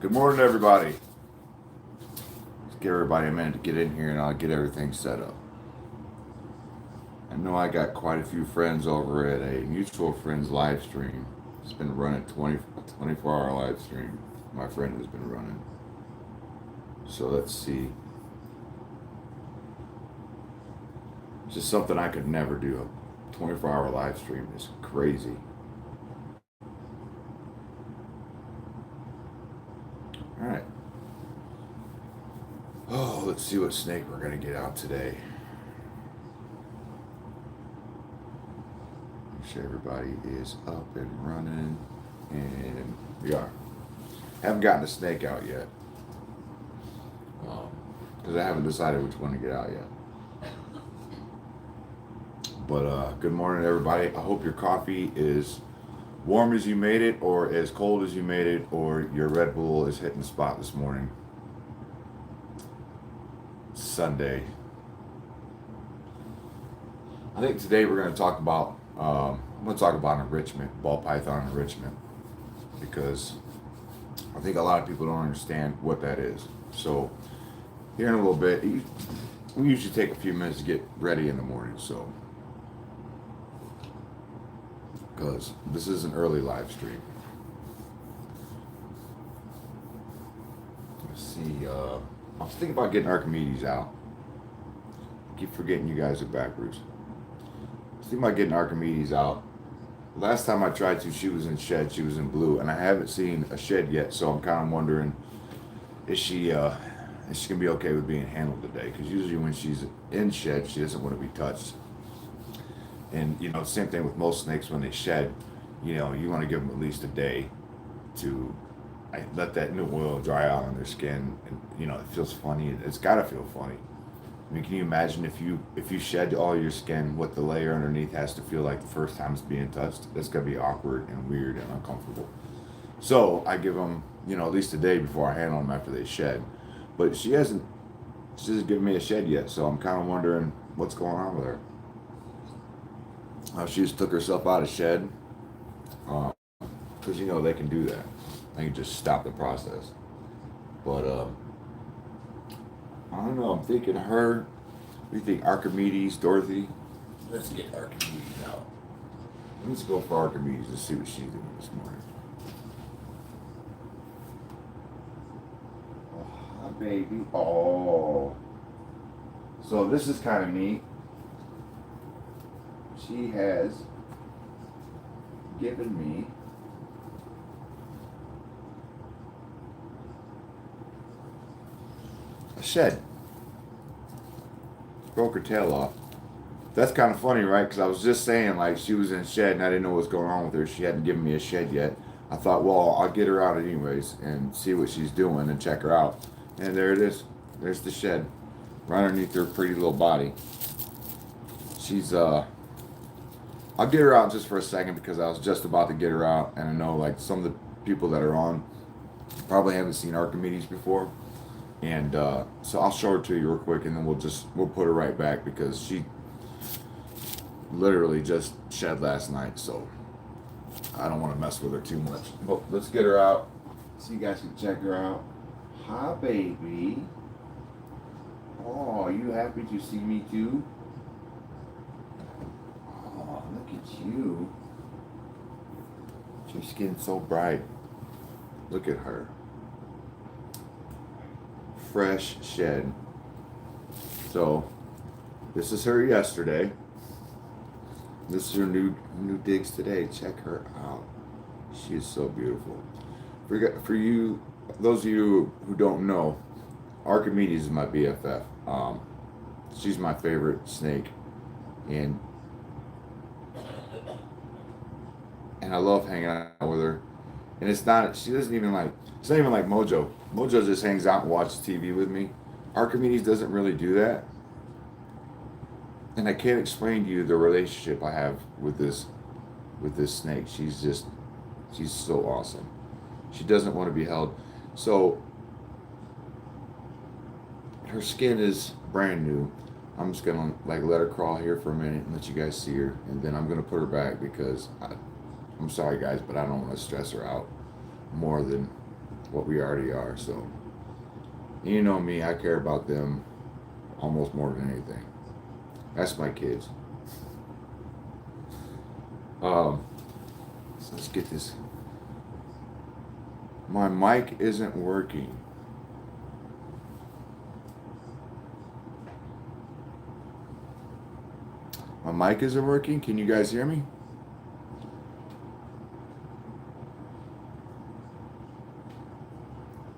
Good morning, everybody. Let's give everybody a minute to get in here and I'll get everything set up. I know I got quite a few friends over at a mutual friends live stream. It's been running 24-hour live stream. My friend has been running. So let's see. It's just something I could never do. A 24-hour live stream is crazy. All right. Oh, let's see what snake we're going to get out today. Make sure everybody is up and running. And we are. Haven't gotten the snake out yet. Because I haven't decided which one to get out yet. But good morning, everybody. I hope your coffee is warm as you made it, or as cold as you made it, or your Red Bull is hitting the spot this morning. Sunday. I think today we're going to talk about enrichment, ball python enrichment, because I think a lot of people don't understand what that is. So here in a little bit, we usually take a few minutes to get ready in the morning, so because this is an early live stream. Let's see. I was thinking about getting Archimedes out. I keep forgetting you guys are backwards. I was thinking about getting Archimedes out. Last time I tried to, she was in shed. She was in blue, and I haven't seen a shed yet. So I'm kind of wondering, is she gonna be okay with being handled today? Because usually when she's in shed, she doesn't want to be touched. And same thing with most snakes when they shed. You want to give them at least a day to let that new oil dry out on their skin, and it feels funny. It's got to feel funny. I mean, can you imagine if you shed all your skin, what the layer underneath has to feel like the first time it's being touched? That's gonna be awkward and weird and uncomfortable. So I give them at least a day before I handle them after they shed. But she hasn't given me a shed yet, so I'm kind of wondering what's going on with her. She just took herself out of shed, because they can do that. They can just stop the process. But I don't know. I'm thinking her. We think Archimedes, Dorothy. Let's get Archimedes out. Let's go for Archimedes and see what she's doing this morning. Oh, hi, baby. Oh. So this is kind of neat. She has given me a shed. Broke her tail off. That's kind of funny, right? Because I was just saying, like, she was in shed and I didn't know what's going on with her. She hadn't given me a shed yet. I thought, well, I'll get her out anyways and see what she's doing and check her out. And there it is. There's the shed right underneath her pretty little body. She's I'll get her out just for a second because I was just about to get her out, and I know like some of the people that are on probably haven't seen Archimedes before, and so I'll show her to you real quick, and then we'll put her right back because she literally just shed last night, so I don't want to mess with her too much. But let's get her out so you guys can check her out. Hi, baby. Oh, you happy to see me too? Look at you. Your skin's so bright. Look at her. Fresh shed. So, this is her yesterday. This is her new digs today. Check her out. She is so beautiful. For you, those of you who don't know, Archimedes is my BFF. She's my favorite snake, and I love hanging out with her. And it's not even like Mojo. Mojo just hangs out and watches TV with me. Archimedes doesn't really do that. And I can't explain to you the relationship I have with this snake. She's so awesome. She doesn't want to be held. So her skin is brand new. I'm just gonna like let her crawl here for a minute and let you guys see her, and then I'm gonna put her back because I'm sorry guys, but I don't want to stress her out more than what we already are. So, you know me, I care about them almost more than anything. That's my kids. So let's get this. My mic isn't working. My mic isn't working. Can you guys hear me?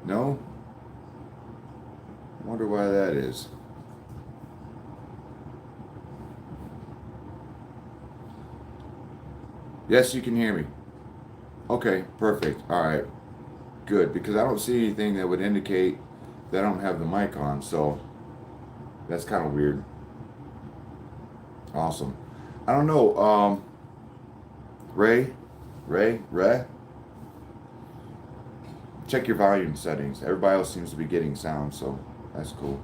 No? I wonder why that is. Yes, you can hear me. Okay, perfect. All right, good. Because I don't see anything that would indicate that I don't have the mic on. So that's kind of weird. Awesome. I don't know. Ray. Check your volume settings. Everybody else seems to be getting sound, so that's cool.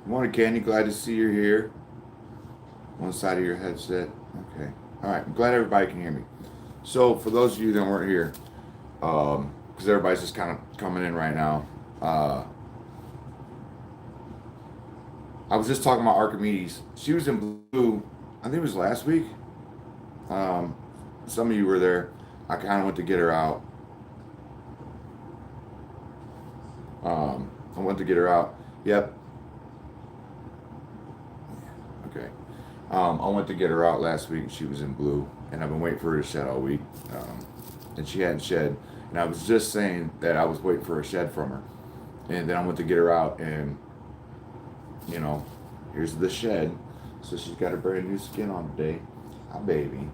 Morning, Candy. Glad to see you here. One side of your headset. Okay. All right. I'm glad everybody can hear me. So, for those of you that weren't here, because everybody's just kind of coming in right now, I was just talking about Archimedes. She was in blue. I think it was last week. Some of you were there. I kind of went to get her out. I went to get her out. Yep. Okay. I went to get her out last week. She was in blue, and I've been waiting for her to shed all week. And she hadn't shed. And I was just saying that I was waiting for a shed from her. And then I went to get her out, and you know, here's the shed. So she's got her brand new skin on today. Hi, baby.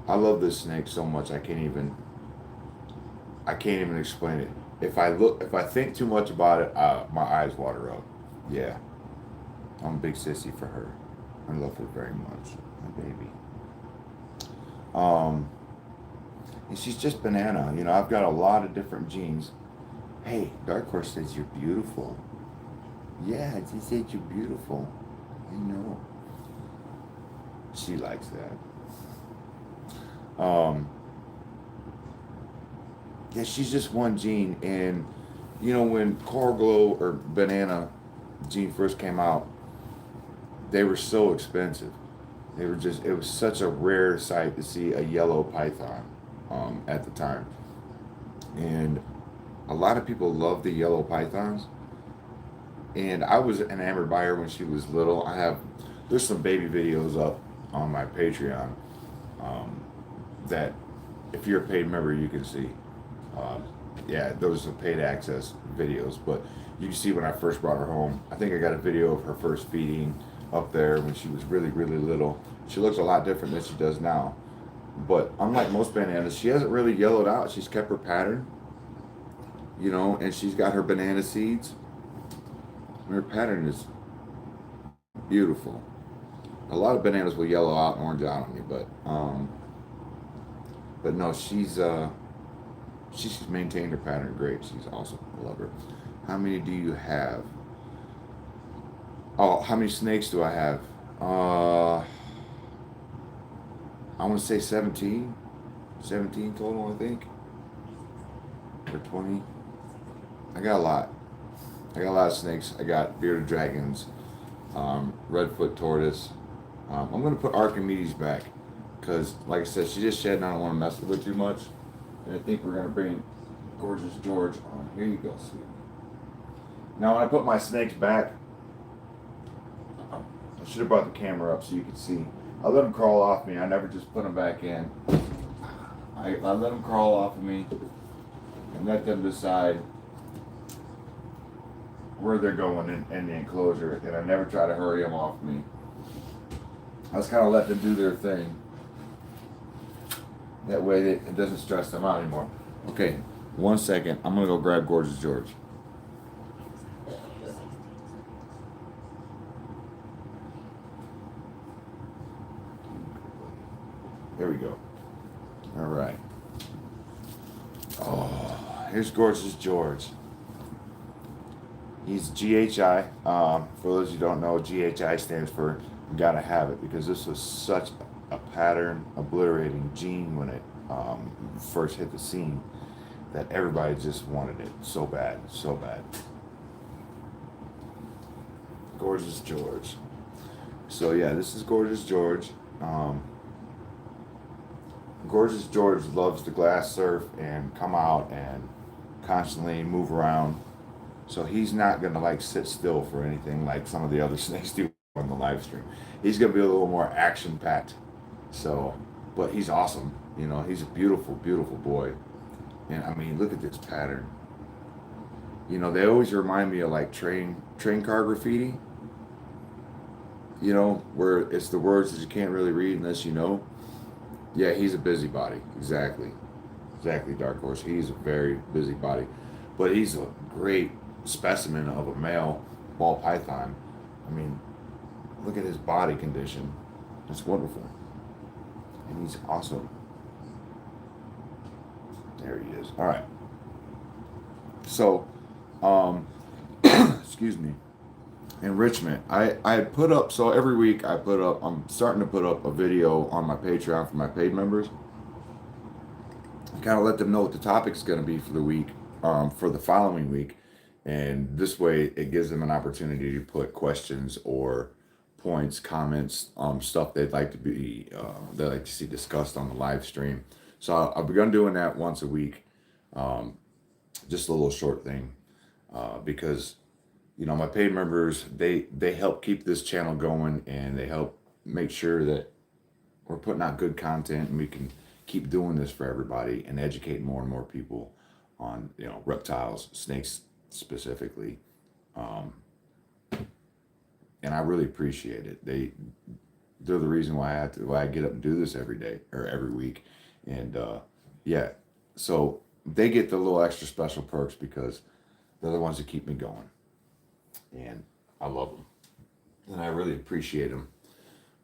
I love this snake so much. I can't even explain it. If I think too much about it, my eyes water up. Yeah, I'm a big sissy for her. I love her very much, my baby. And she's just banana. You know, I've got a lot of different genes. Hey, Dark Horse says you're beautiful. Yeah, she said you're beautiful. I know. She likes that. Yeah, she's just one gene, and you know when Coral Glow or Banana gene first came out, they were so expensive. They were just, it was such a rare sight to see a yellow python at the time, and a lot of people love the yellow pythons. And I was enamored by her when she was little. There's some baby videos up on my Patreon that if you're a paid member you can see. Yeah, those are paid access videos, but you can see when I first brought her home. I think I got a video of her first feeding up there when she was really, really little. She looks a lot different than she does now. But unlike most bananas, she hasn't really yellowed out. She's kept her pattern, you know, and she's got her banana seeds. Her pattern is beautiful. A lot of bananas will yellow out and orange out on me, but no, she's maintained her pattern great. She's awesome. I love her. How many do you have? Oh, how many snakes do I have? I want to say 17. 17 total, I think. Or 20. I got a lot. I got a lot of snakes. I got bearded dragons, redfoot tortoise. I'm going to put Archimedes back because, like I said, she just shed and I don't want to mess with her too much. And I think we're going to bring Gorgeous George on. Here you go, sweetie. Now, when I put my snakes back, I should have brought the camera up so you could see. I let them crawl off me. I never just put them back in. I let them crawl off of me and let them decide where they're going in the enclosure, and I never try to hurry them off me. I just kind of let them do their thing. That way it doesn't stress them out anymore. Okay, 1 second. I'm going to go grab Gorgeous George. There we go. All right. Oh, here's Gorgeous George. He's GHI. For those who don't know, GHI stands for Gotta have it because this was such a pattern obliterating gene when it first hit the scene that everybody just wanted it so bad, so bad. Gorgeous George. So yeah, this is Gorgeous George. Um, Gorgeous George loves to glass surf and come out and constantly move around. So he's not gonna like sit still for anything like some of the other snakes do on the live stream. He's gonna be a little more action packed. So, but he's awesome. You know, he's a beautiful, beautiful boy. And I mean, look at this pattern. You know, they always remind me of like train car graffiti. You know, where it's the words that you can't really read unless you know. Yeah, he's a busybody. Exactly. Exactly, Dark Horse. He's a very busybody. But he's a great specimen of a male ball python. I mean, look at his body condition. It's wonderful. And he's awesome. There he is. All right. So, um, excuse me. Enrichment. I put up, so every week I put up, I'm starting to put up a video on my Patreon for my paid members. I kind of let them know what the topic's going to be for the week, for the following week. And this way it gives them an opportunity to put questions or points, comments, stuff they'd like to see discussed on the live stream. So I've begun doing that once a week. Just a little short thing, because you know my paid members they help keep this channel going and they help make sure that we're putting out good content and we can keep doing this for everybody and educate more and more people on reptiles, snakes specifically. Um, and I really appreciate it. They're the reason why I get up and do this every day or every week, and yeah, so they get the little extra special perks because they're the ones that keep me going, and I love them, and I really appreciate them.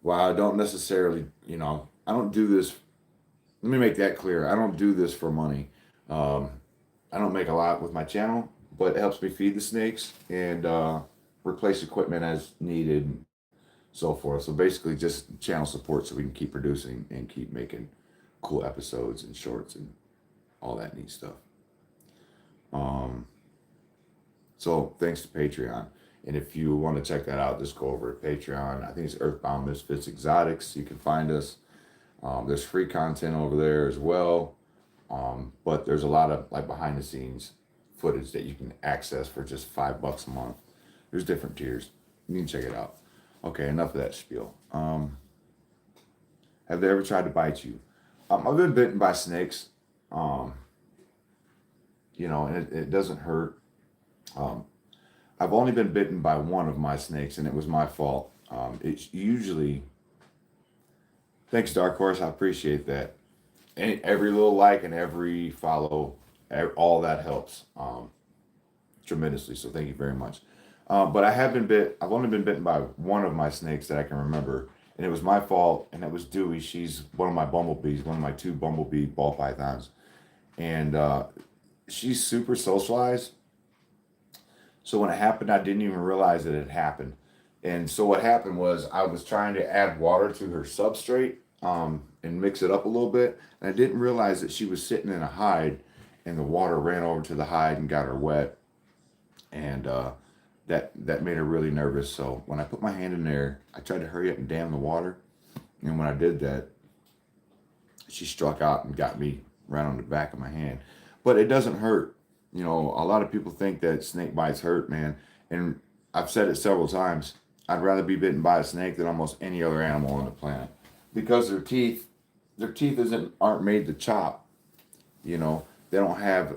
While I don't necessarily, I don't do this. Let me make that clear. I don't do this for money. Um, I don't make a lot with my channel, but it helps me feed the snakes and replace equipment as needed, so forth. So basically, just channel support so we can keep producing and keep making cool episodes and shorts and all that neat stuff. Um, so thanks to Patreon. And if you want to check that out, just go over to Patreon. I think it's Earthbound Misfits Exotics. You can find us. There's free content over there as well. But there's a lot of like behind the scenes footage that you can access for just $5 a month. There's different tiers. You can check it out. Okay, enough of that spiel. Have they ever tried to bite you? I've been bitten by snakes. Um, and it doesn't hurt. Um, I've only been bitten by one of my snakes, and it was my fault. It's usually, thanks, Dark Horse. I appreciate that. Every little like and every follow, all that helps tremendously. So thank you very much. But I've only been bitten by one of my snakes that I can remember, and it was my fault. And it was Dewey. She's one of my bumblebees, one of my two bumblebee ball pythons, and she's super socialized. So when it happened, I didn't even realize that it happened. And so what happened was I was trying to add water to her substrate and mix it up a little bit. And I didn't realize that she was sitting in a hide and the water ran over to the hide and got her wet. And that made her really nervous. So when I put my hand in there, I tried to hurry up and dam the water. And when I did that, she struck out and got me right on the back of my hand. But it doesn't hurt. A lot of people think that snake bites hurt, man. And I've said it several times. I'd rather be bitten by a snake than almost any other animal on the planet. Because their teeth aren't made to chop. They don't have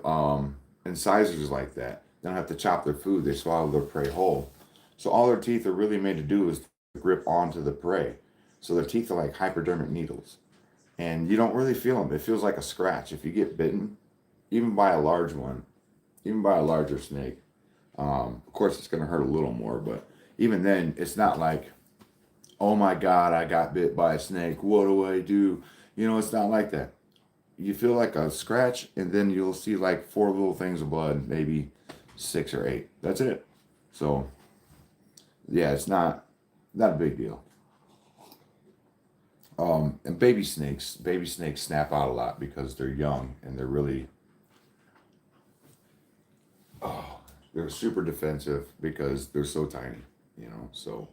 incisors like that. They don't have to chop their food. They swallow their prey whole. So all their teeth are really made to do is grip onto the prey. So their teeth are like hypodermic needles. And you don't really feel them. It feels like a scratch. If you get bitten, even by a large one, even by a larger snake, of course it's going to hurt a little more. But even then, it's not like, oh my God, I got bit by a snake. What do I do? It's not like that. You feel like a scratch, and then you'll see like 4 little things of blood, maybe 6 or 8. That's it. So, yeah, it's not a big deal. And baby snakes snap out a lot because they're young and they're really, oh, they're super defensive because they're so tiny, you know. So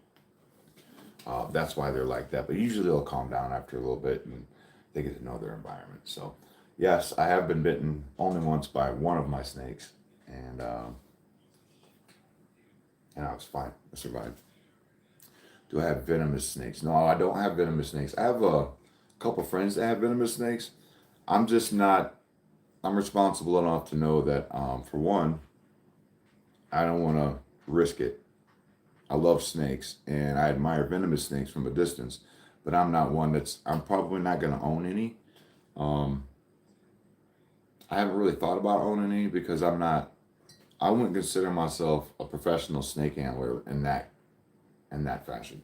that's why they're like that. But usually they'll calm down after a little bit and they get to know their environment. So, yes, I have been bitten only once by one of my snakes, and and I was fine. I survived. Do I have venomous snakes? No, I don't have venomous snakes. I have a couple friends that have venomous snakes. I'm just not. I'm responsible enough to know that, for one, I don't want to risk it. I love snakes and I admire venomous snakes from a distance, but I'm not one that's. I'm probably not going to own any. Um, I haven't really thought about owning any because I'm not. I wouldn't consider myself a professional snake handler in that fashion.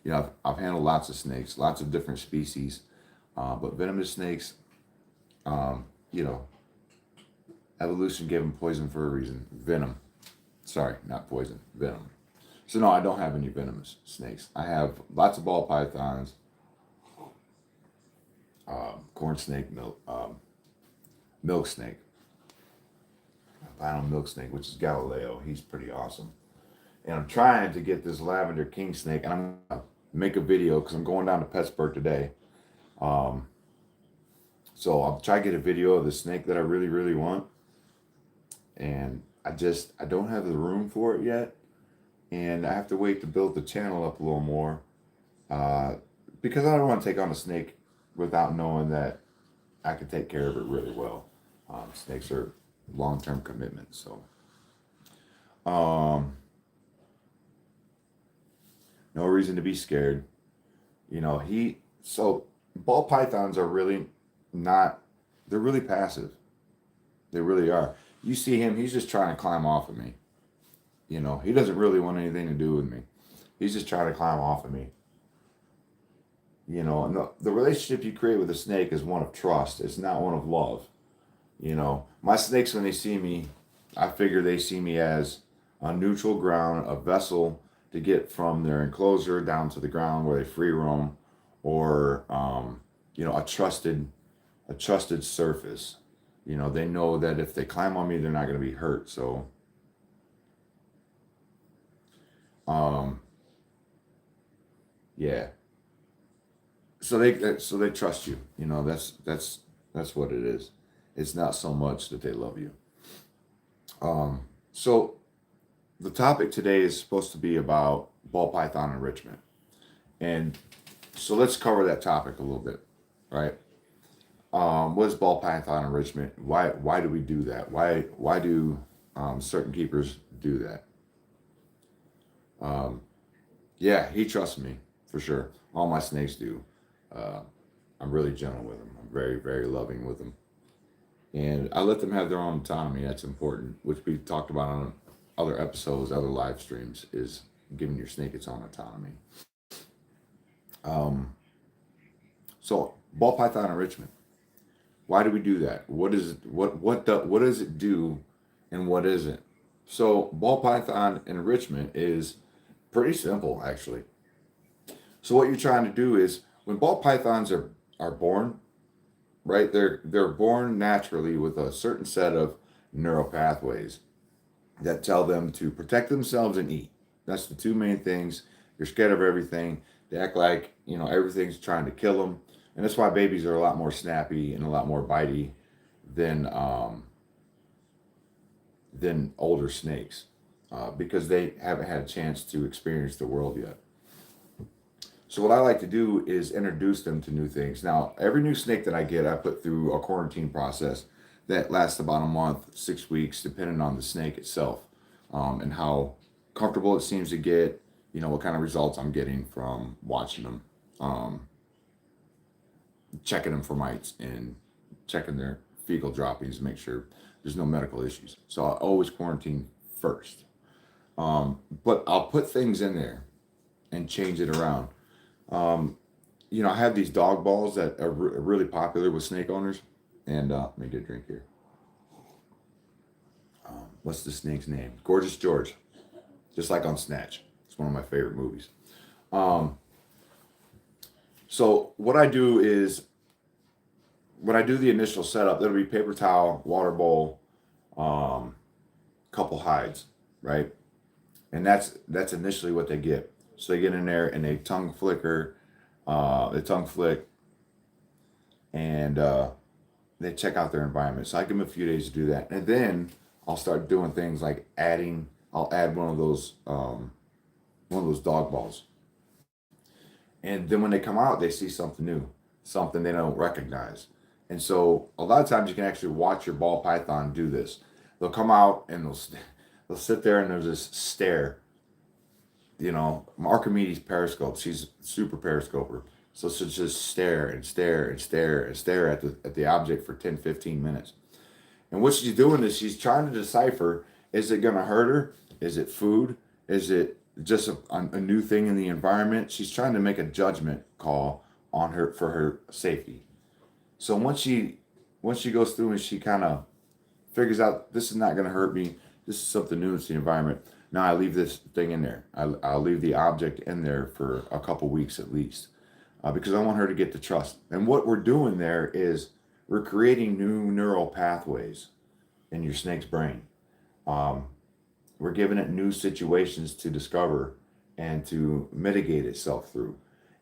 You know, I've handled lots of snakes, lots of different species, but venomous snakes, you know, evolution gave them poison for a reason. Venom. Sorry, not poison. Venom. So no, I don't have any venomous snakes. I have lots of ball pythons, corn snake, milk snake, albino milk snake, which is Galileo. He's pretty awesome. And I'm trying to get this lavender king snake, and I'm gonna make a video because I'm going down to Pittsburgh today. Um, so I'll try to get a video of the snake that I really, really want, and I don't have the room for it yet, and I have to wait to build the channel up a little more, uh, because I don't want to take on a snake without knowing that I can take care of it really well. Snakes are long-term commitments, so. Um, no reason to be scared. You know, so ball pythons are really not, they're really passive. They really are. You see him, he's just trying to climb off of me. You know, he doesn't really want anything to do with me. He's just trying to climb off of me. You know, and the relationship you create with a snake is one of trust. It's not one of love. You know, my snakes, when they see me, I figure they see me as a neutral ground, a vessel to get from their enclosure down to the ground where they free roam, or you know, a trusted surface. You know, they know that if they climb on me, they're not going to be hurt. So, um, yeah. So they trust you. You know, that's what it is. It's not so much that they love you. So the topic today is supposed to be about ball python enrichment, and so let's cover that topic a little bit, right? What is ball python enrichment? Why do we do that? Why do certain keepers do that? Um, yeah, he trusts me for sure. All my snakes do. Uh, I'm really gentle with them. I'm very, very loving with them, and I let them have their own autonomy. That's important, which we talked about on other episodes, other live streams, is giving your snake its own autonomy. Um, so ball python enrichment. Why do we do that? What is what does it do, and what isn't? So ball python enrichment is pretty simple, actually. So what you're trying to do is, when ball pythons are born, right? They're born naturally with a certain set of neural pathways that tell them to protect themselves and eat. That's the two main things. You're scared of everything. They act like, you know, everything's trying to kill them, and that's why babies are a lot more snappy and a lot more bitey than older snakes, because they haven't had a chance to experience the world yet. So what I like to do is introduce them to new things. Now, every new snake that I get, I put through a quarantine process that lasts about a month, 6 weeks, depending on the snake itself, and how comfortable it seems to get. You know, what kind of results I'm getting from watching them, um, checking them for mites, and checking their fecal droppings to make sure there's no medical issues. So I always quarantine first. But I'll put things in there and change it around. Um, you know, I have these dog balls that are really popular with snake owners. And let me get a drink here. What's the snake's name? Gorgeous George. Just like on Snatch. It's one of my favorite movies. Um, So what I do is when I do the initial setup, there'll be paper towel, water bowl, um, couple hides, right? And that's initially what they get. So they get in there and they tongue flick, and they check out their environment. So I give them a few days to do that, and then I'll start doing things like adding. I'll add one of those dog balls, and then when they come out, they see something new, something they don't recognize. And so a lot of times you can actually watch your ball python do this. They'll come out and they'll sit there and they'll just stare. Archimedes periscope. She's a super periscoper. So she'll just stare and stare and stare and stare at the object for 10, 15 minutes. And what she's doing is she's trying to decipher, is it going to hurt her? Is it food? Is it just a new thing in the environment? She's trying to make a judgment call on her for her safety. So once she goes through and she kind of figures out this is not going to hurt me, this is something new to the environment. Now I leave this thing in there. I'll leave the object in there for a couple weeks at least, because I want her to get the trust. And what we're doing there is we're creating new neural pathways in your snake's brain. Um, we're giving it new situations to discover and to mitigate itself through.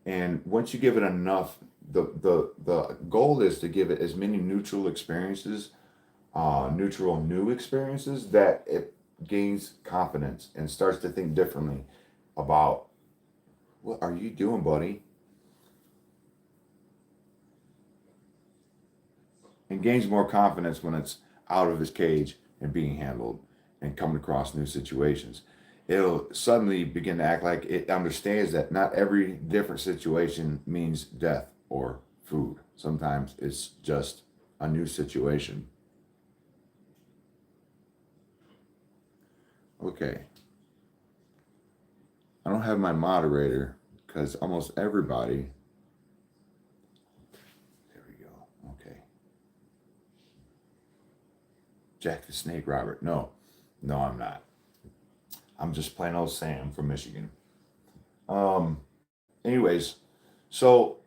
And once you give it enough, the goal is to give it as many neutral new experiences that it gains confidence and starts to think differently about what are you doing, buddy? And gains more confidence when it's out of his cage and being handled and coming across new situations. It'll suddenly begin to act like it understands that not every different situation means death or food. Sometimes it's just a new situation. Okay, I don't have my moderator because almost everybody. There we go. Okay. Jack the Snake Robert. No, I'm not. I'm just plain old Sam from Michigan. Um, anyways, so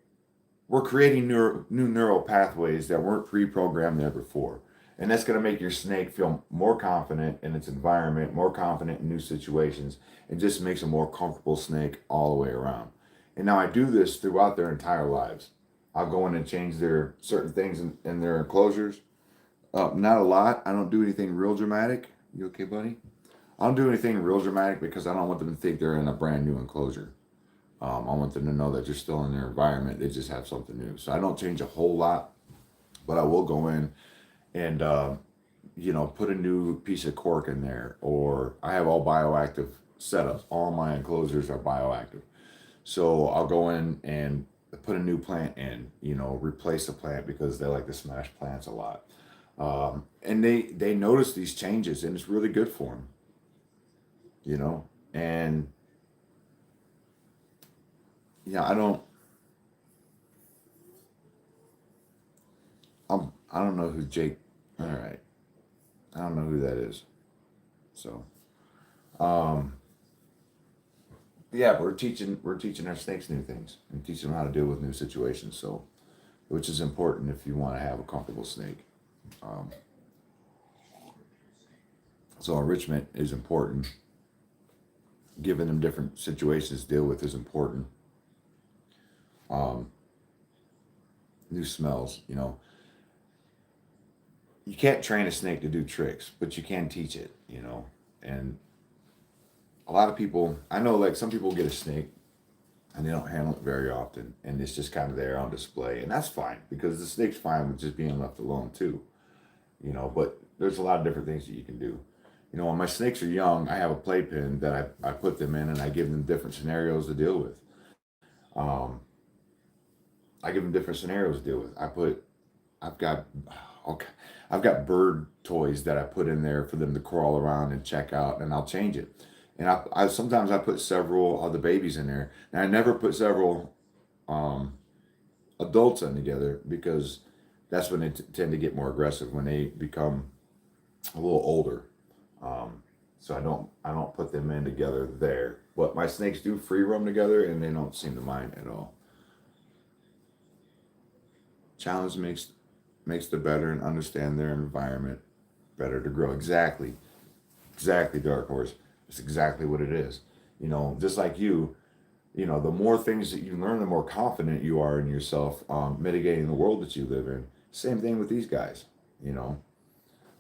we're creating new neural pathways that weren't pre-programmed there before. And that's going to make your snake feel more confident in its environment, more confident in new situations, and just makes a more comfortable snake all the way around. And now I do this throughout their entire lives. I'll go in and change their certain things in their enclosures. Not a lot. I don't do anything real dramatic. You okay, buddy? I don't do anything real dramatic because I don't want them to think they're in a brand new enclosure. I want them to know that you're still in their environment. They just have something new. So I don't change a whole lot, but I will go in and put a new piece of cork in there, or I have all bioactive setups. All my enclosures are bioactive. So I'll go in and put a new plant in, replace a plant because they like to smash plants a lot. And they notice these changes, and it's really good for them, you know. And yeah, I don't know who Jake. All right, I don't know who that is. So, um, yeah, we're teaching our snakes new things and teaching them how to deal with new situations. So, which is important if you want to have a comfortable snake. Um, so enrichment is important. Giving them different situations to deal with is important. Um, New smells, you can't train a snake to do tricks, but you can teach it. And a lot of people, I know, like some people get a snake and they don't handle it very often, and it's just kind of there on display, and that's fine because the snake's fine with just being left alone too. But there's a lot of different things that you can do. When my snakes are young, I have a playpen that I put them in and I give them different scenarios to deal with. Um, I give them different scenarios to deal with. I've got, okay, I've got bird toys that I put in there for them to crawl around and check out, and I'll change it. And I sometimes I put several of the babies in there, and I never put several um, adults in together because that's when they tend to get more aggressive when they become a little older. Um, so I don't put them in together there. But my snakes do free roam together, and they don't seem to mind at all. Challenge makes the better and understand their environment better to grow. Exactly. Exactly, Dark Horse. It's exactly what it is. You know, just like you know, the more things that you learn, the more confident you are in yourself, mitigating the world that you live in. Same thing with these guys, you know.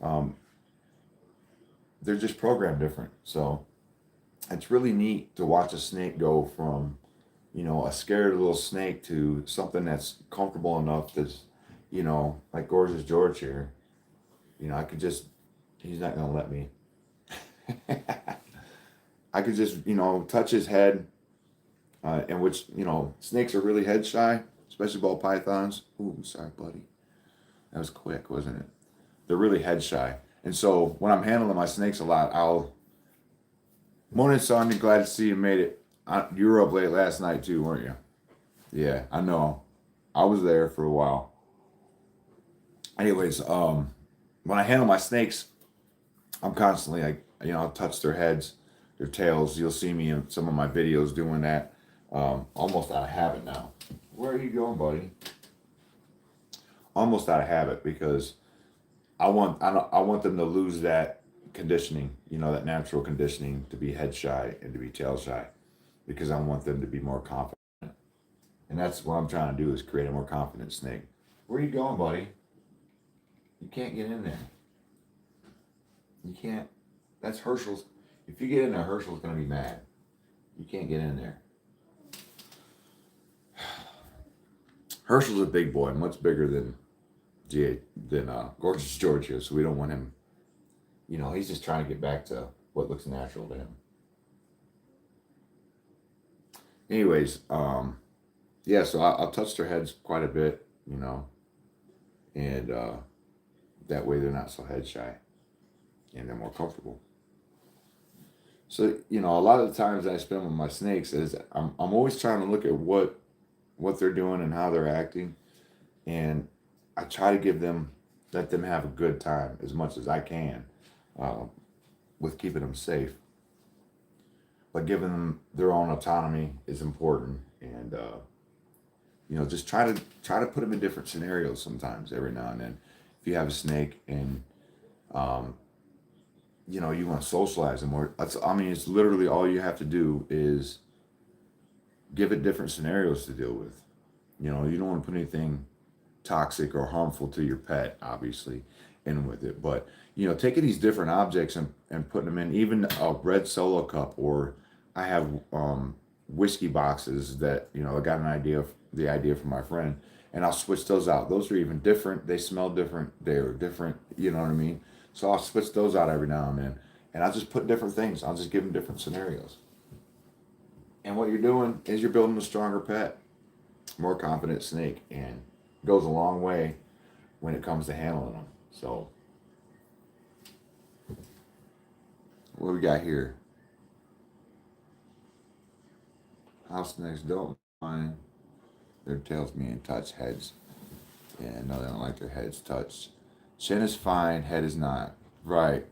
Um, they're just programmed different. So it's really neat to watch a snake go from, you know, a scared little snake to something that's comfortable enough that's, you know, like Gorgeous George here. You know, I could just, he's not going to let me. I could just, you know, touch his head, in which, you know, snakes are really head shy, especially ball pythons. Ooh, sorry, buddy. That was quick, wasn't it? They're really head shy. And so when I'm handling my snakes a lot, morning, Sonya, glad to see you made it. You were up late last night too, weren't you? Yeah, I know. I was there for a while. Anyways, when I handle my snakes, I'm constantly like, you know, I'll touch their heads, their tails. You'll see me in some of my videos doing that, almost out of habit now. Where are you going, buddy? Almost out of habit because I want them to lose that conditioning, you know, that natural conditioning to be head shy and to be tail shy, because I want them to be more confident. And that's what I'm trying to do is create a more confident snake. Where are you going, buddy? You can't get in there. You can't. That's Herschel's. If you get in there, Herschel's going to be mad. You can't get in there. Herschel's a big boy, much bigger than Gorgeous George is, so we don't want him. You know, he's just trying to get back to what looks natural to him. Anyways, yeah, so I'll touch their heads quite a bit, you know, and that way they're not so head shy and they're more comfortable. So, you know, a lot of the times I spend with my snakes is I'm always trying to look at what they're doing and how they're acting, and I try to let them have a good time as much as I can, uh, with keeping them safe. But giving them their own autonomy is important, and you know, just try to put them in different scenarios sometimes every now and then. If you have a snake and um, you know, you want to socialize them, or I mean, it's literally all you have to do is give it different scenarios to deal with. You know, you don't want to put anything toxic or harmful to your pet, obviously, in with it. But, you know, taking these different objects and putting them in, even a red solo cup, or I have whiskey boxes that, you know, I got the idea from my friend, and I'll switch those out. Those are even different. They smell different. They're different. You know what I mean? So I'll switch those out every now and then. And I'll just put different things. I'll just give them different scenarios. And what you're doing is you're building a stronger pet, more confident snake, and it goes a long way when it comes to handling them. So, what we got here? House snakes don't mind their tails being touched, heads. Yeah, no, they don't like their heads touched. Chin is fine, head is not. Right.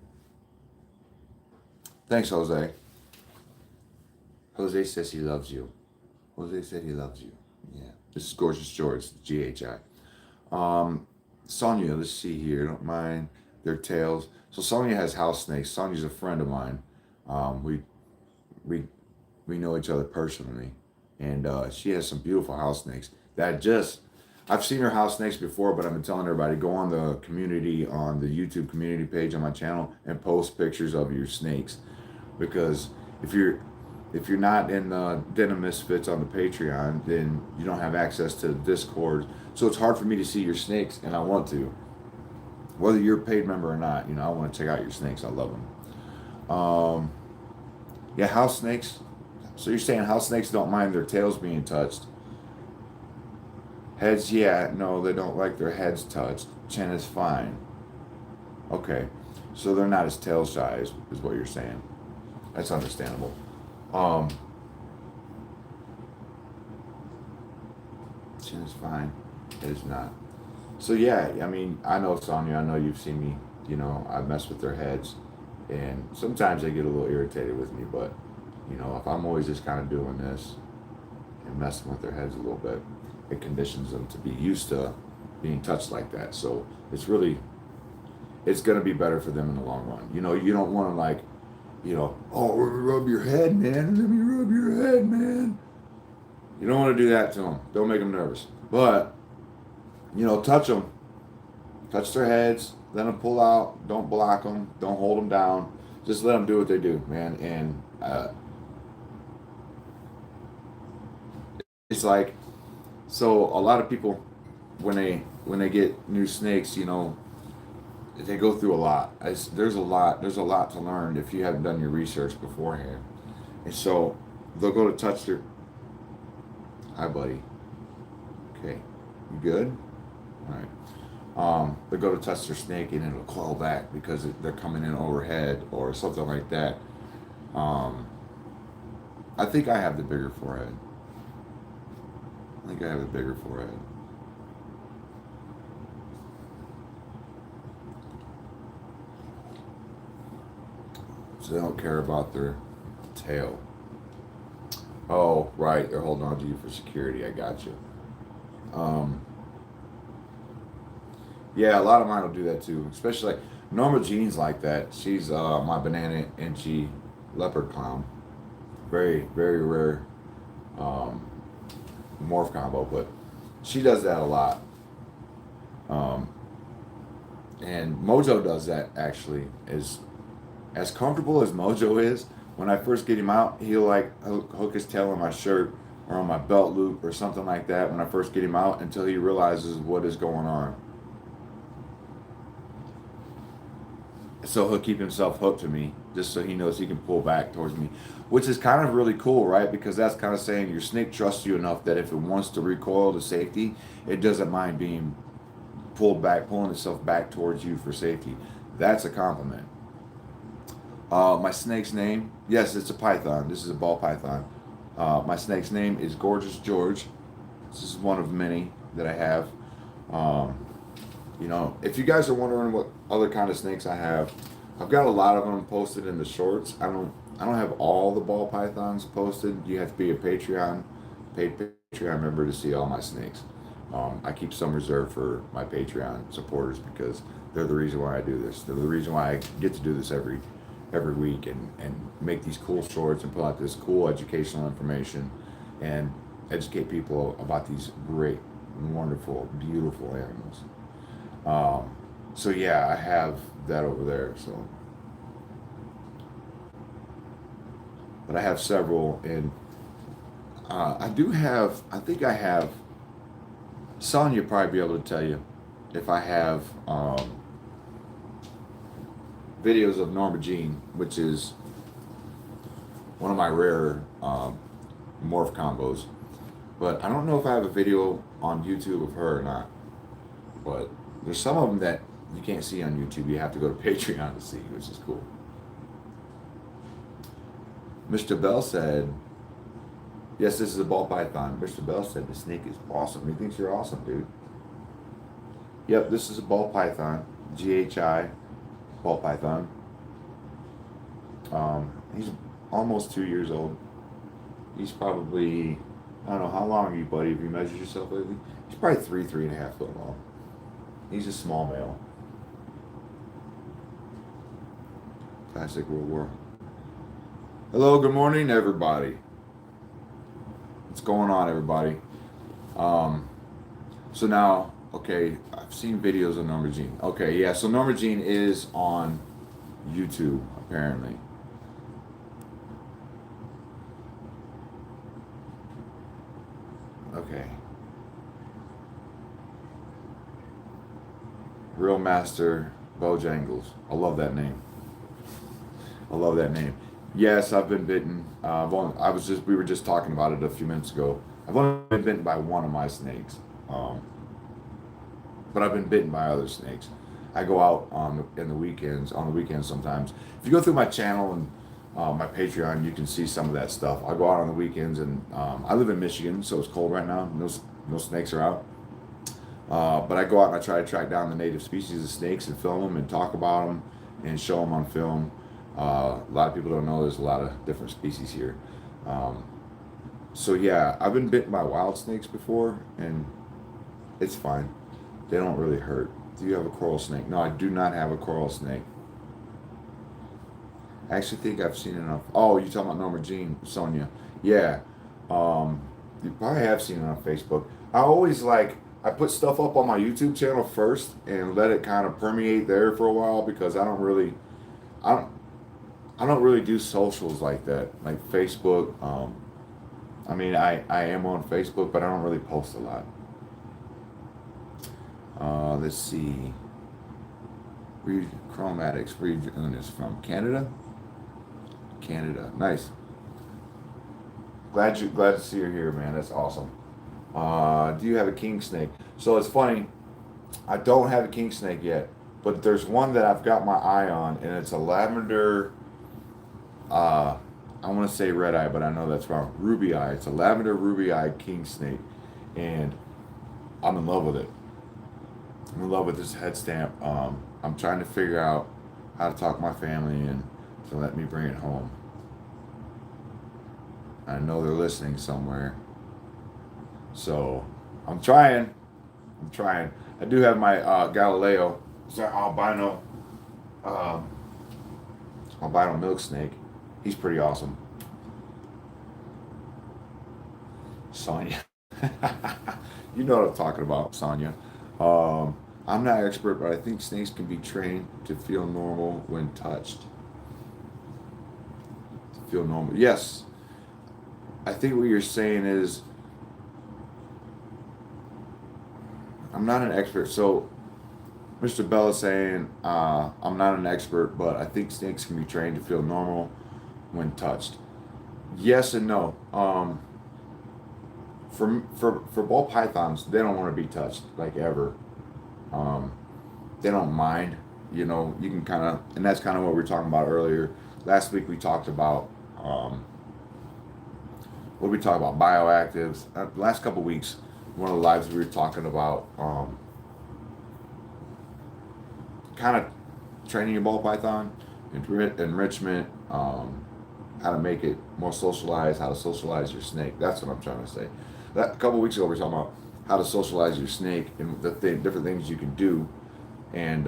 Thanks, Jose. Jose says he loves you. Jose said he loves you. Yeah. This is Gorgeous George, GHI. Sonia, let's see here. Don't mind their tails. So Sonia has house snakes. Sonia's a friend of mine. We we we know each other personally, and she has some beautiful house snakes. I've seen her house snakes before, but I've been telling everybody, go on the community, on the YouTube community page on my channel, and post pictures of your snakes, because if you're not in the Den of Misfits on the Patreon, then you don't have access to the Discord. So it's hard for me to see your snakes, and I want to. Whether you're a paid member or not, you know, I want to check out your snakes. I love them. Yeah, house snakes. So you're saying house snakes don't mind their tails being touched. Heads, yeah, no, they don't like their heads touched. Chin is fine. Okay, so they're not as tail shy, is what you're saying. That's understandable. Chin is fine. It is not. So yeah, I mean, I know Sonya. I know you've seen me. You know, I mess with their heads, and sometimes they get a little irritated with me. But you know, if I'm always just kind of doing this and messing with their heads a little bit, it conditions them to be used to being touched like that. So it's really, it's going to be better for them in the long run. You know, you don't want to like, you know, oh, rub your head, man. Let me rub your head, man. You don't want to do that to them. Don't make them nervous. But, you know, touch them. Touch their heads. Let them pull out. Don't block them. Don't hold them down. Just let them do what they do, man. And it's like, so a lot of people, when they get new snakes, you know, they go through a lot. There's a lot to learn if you haven't done your research beforehand. And so they'll go to touch their, hi buddy, okay, you good? All right. They go to touch their snake and it'll claw back because they're coming in overhead or something like that. I think I have the bigger forehead. I think I have the bigger forehead. So they don't care about their tail. Oh, right, they're holding on to you for security. I got you. Yeah, a lot of mine will do that too. Especially like Norma Jean's like that. She's my banana inchy leopard clown. Very, very rare morph combo, but she does that a lot. Um, and Mojo does that actually. Is as comfortable as Mojo is. When I first get him out, he'll like hook his tail on my shirt or on my belt loop or something like that. When I first get him out, until he realizes what is going on. So he'll keep himself hooked to me just so he knows he can pull back towards me, which is kind of really cool, right? Because that's kind of saying your snake trusts you enough that if it wants to recoil to safety, it doesn't mind being pulled back, pulling itself back towards you for safety. That's a compliment. My snake's name, yes, it's a python. This is a ball python. My snake's name is Gorgeous George. This is one of many that I have. You know, if you guys are wondering what other kind of snakes I have, I've got a lot of them posted in the shorts. I don't have all the ball pythons posted. You have to be a paid Patreon member to see all my snakes. I keep some reserved for my Patreon supporters because they're the reason why I do this. They're the reason why I get to do this every week and make these cool shorts and put out this cool educational information and educate people about these great, wonderful, beautiful animals. So yeah, I have that over there. So, but I have several, and I do have. I think I have. Sonya probably be able to tell you if I have videos of Norma Jean, which is one of my rare morph combos. But I don't know if I have a video on YouTube of her or not. But there's some of them that you can't see on YouTube. You have to go to Patreon to see, which is cool. Mr. Bell said, yes, this is a ball python. Mr. Bell said the snake is awesome. He thinks you're awesome, dude. Yep, this is a ball python. GHI ball python. He's almost 2 years old. He's probably, I don't know, how long are you, buddy? Have you measured yourself lately? He's probably 3.5 foot long. He's a small male. Classic World War. Hello, good morning, everybody. What's going on, everybody? So now, okay, I've seen videos of Norma Jean. Okay, yeah, so Norma Jean is on YouTube, apparently. Okay. Real Master Bojangles. I love that name. I love that name. Yes, I've been bitten. We were just talking about it a few minutes ago. I've only been bitten by one of my snakes, but I've been bitten by other snakes. I go out on the weekends sometimes. If you go through my channel and my Patreon, you can see some of that stuff. I go out on the weekends, and I live in Michigan, so it's cold right now. No snakes are out. But I go out and I try to track down the native species of snakes and film them and talk about them and show them on film. A lot of people don't know there's a lot of different species here. So yeah, I've been bitten by wild snakes before, and it's fine. They don't really hurt. Do you have a coral snake? No, I do not have a coral snake. I actually think I've seen enough. Oh, you talking about Norma Jean, Sonia? Yeah. You probably have seen it on Facebook. I always I put stuff up on my YouTube channel first and let it kind of permeate there for a while because I don't, I don't really do socials like that, like Facebook. I mean, I am on Facebook, but I don't really post a lot. Let's see. Read Chromatics. Where are you doing this from? Canada? Canada. Nice. Glad to see you here, man. That's awesome. Do you have a king snake? So it's funny. I don't have a king snake yet, but there's one that I've got my eye on, and it's a lavender. I want to say red eye, but I know that's wrong. Ruby eye. It's a lavender ruby eye king snake, and I'm in love with it. I'm in love with this head stamp. I'm trying to figure out how to talk my family and to let me bring it home. I know they're listening somewhere. So I'm trying. I do have my Galileo. It's an albino milk snake. He's pretty awesome. Sonia. You know what I'm talking about, Sonia. I'm not expert, but I think snakes can be trained to feel normal when touched. To feel normal. Yes. I think what you're saying is, I'm not an expert. So, Mr. Bell is saying, I'm not an expert, but I think snakes can be trained to feel normal when touched. Yes and no. For ball pythons, they don't want to be touched, like ever. They don't mind. You know, you can kind of, and that's kind of what we were talking about earlier. Last week we talked about, what did we talk about? Bioactives. Last couple weeks, one of the lives we were talking about, kind of training your ball python, enrichment, how to make it more socialized, how to socialize your snake. That's what I'm trying to say. A couple weeks ago, we were talking about how to socialize your snake and the different things you can do, and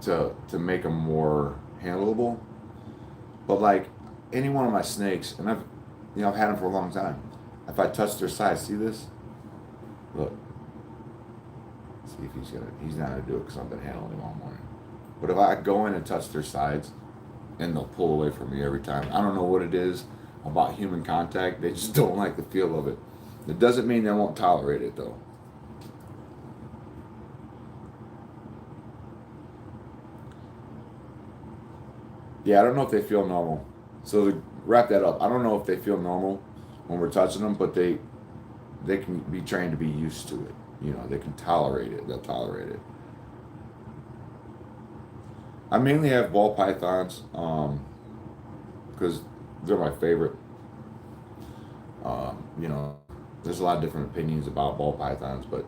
to make them more handleable. But like any one of my snakes, and I've had them for a long time. If I touch their sides, see this? Look. See if he's not gonna do it because I've been handling him all morning. But if I go in and touch their sides, and they'll pull away from me every time. I don't know what it is about human contact. They just don't like the feel of it. It doesn't mean they won't tolerate it though. Yeah, I don't know if they feel normal. So to wrap that up, I don't know if they feel normal when we're touching them, but they can be trained to be used to it. You know, they can tolerate it. They'll tolerate it. I mainly have ball pythons because they're my favorite. You know, there's a lot of different opinions about ball pythons, but